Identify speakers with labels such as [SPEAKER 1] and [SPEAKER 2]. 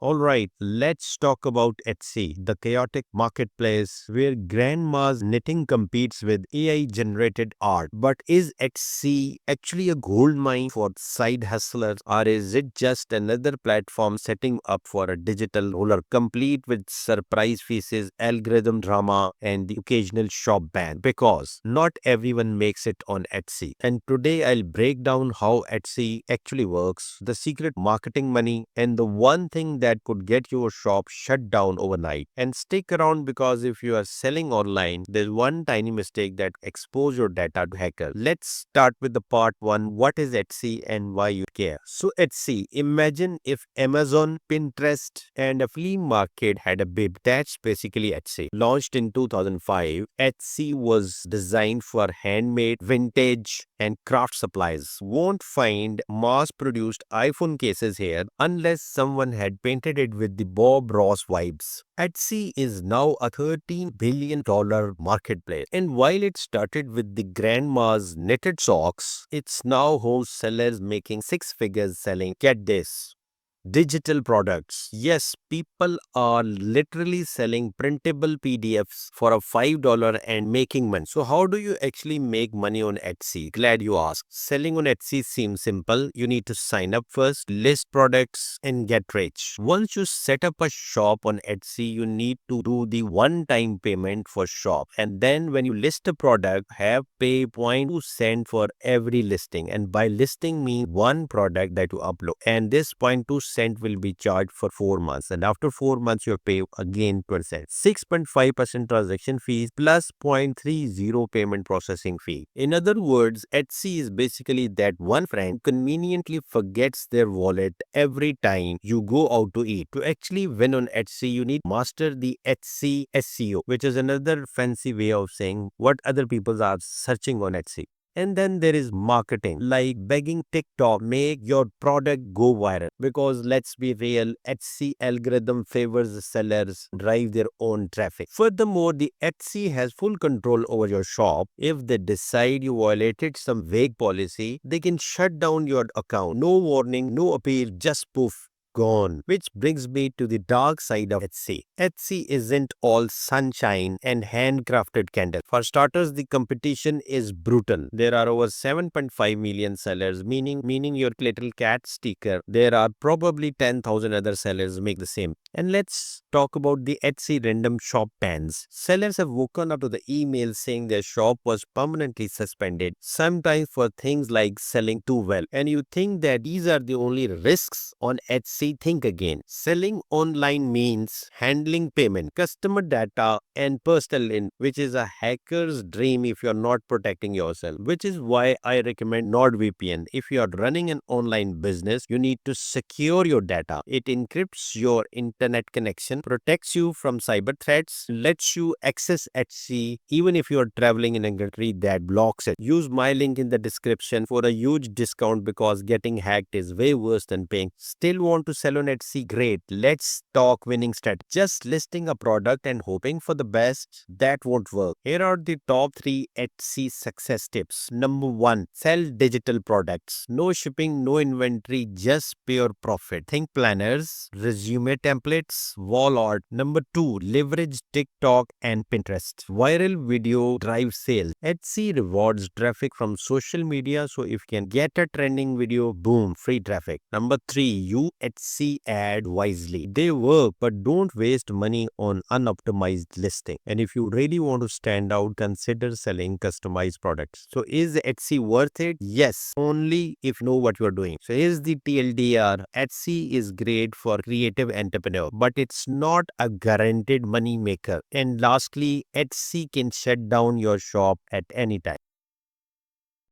[SPEAKER 1] Alright, let's talk about Etsy, the chaotic marketplace where grandma's knitting competes with AI generated art. But is Etsy actually a gold mine for side hustlers, or is it just another platform setting up for a digital roller complete with surprise fees, algorithm drama, and the occasional shop ban? Because not everyone makes it on Etsy. And today I'll break down how Etsy actually works, the secret marketing money, and the one thing that could get your shop shut down overnight. And stick around because if you are selling online, there's one tiny mistake that expose your data to hackers. Let's start with the part one. What is Etsy and why you care? So Etsy, imagine if Amazon, Pinterest, and a flea market had a babe. That's basically Etsy. Launched in 2005, Etsy was designed for handmade, vintage, and craft supplies. Won't find mass-produced iPhone cases here unless someone had painted it with the Bob Ross vibes. Etsy is now a $13 billion marketplace. And while it started with the grandma's knitted socks, it's now hosts sellers making six figures selling, get this, digital products. Yes, people are literally selling printable PDFs for a $5 and making money. So how do you actually make money on Etsy? Glad you asked. Selling on Etsy seems simple. You need to sign up first, list products, and get rich. Once you set up a shop on Etsy, you need to do the one-time payment for shop. And then when you list a product, have pay 0.2 cent for every listing. And by listing mean one product that you upload. And this 0.2 cent will be charged for 4 months, and after 4 months you pay again 12 cents. 6.5% transaction fees plus 0.30 payment processing fee. In other words, Etsy is basically that one friend who conveniently forgets their wallet every time you go out to eat. To actually win on Etsy, you need to master the Etsy SEO, which is another fancy way of saying what other people are searching on Etsy. And then there is marketing, like begging TikTok, make your product go viral. Because let's be real, Etsy algorithm favors the sellers, drive their own traffic. Furthermore, the Etsy has full control over your shop. If they decide you violated some vague policy, they can shut down your account. No warning, no appeal, just poof, gone. Which brings me to the dark side of Etsy. Etsy isn't all sunshine and handcrafted candle. For starters, the competition is brutal. There are over 7.5 million sellers, meaning your little cat sticker. There are probably 10,000 other sellers make the same. And let's talk about the Etsy random shop bans. Sellers have woken up to the email saying their shop was permanently suspended, sometimes for things like selling too well. And you think that these are the only risks on Etsy? Think again. Selling online means handling payment, customer data, and personal in, which is a hacker's dream if you're not protecting yourself. Which is why I recommend NordVPN. If you are running an online business, you need to secure your data. It encrypts your internet connection, protects you from cyber threats, lets you access Etsy even if you are traveling in a country that blocks it. Use my link in the description for a huge discount because getting hacked is way worse than paying. Still want to sell on Etsy? Great. Let's talk winning strat. Just listing a product and hoping for the best, that won't work. Here are the top 3 Etsy success tips. Number 1, sell digital products. No shipping, no inventory, just pure profit. Think planners, resume templates, wall art. Number 2, leverage TikTok and Pinterest. Viral video drive sales. Etsy rewards traffic from social media, so if you can get a trending video, boom, free traffic. Number 3, you Etsy ad wisely. They work, but don't waste money on unoptimized listing. And if you really want to stand out, consider selling customized products. So is Etsy worth it? Yes, only if you know what you are doing. So here's the TLDR. Etsy is great for creative entrepreneur, but it's not a guaranteed money maker. And lastly, Etsy can shut down your shop at any time.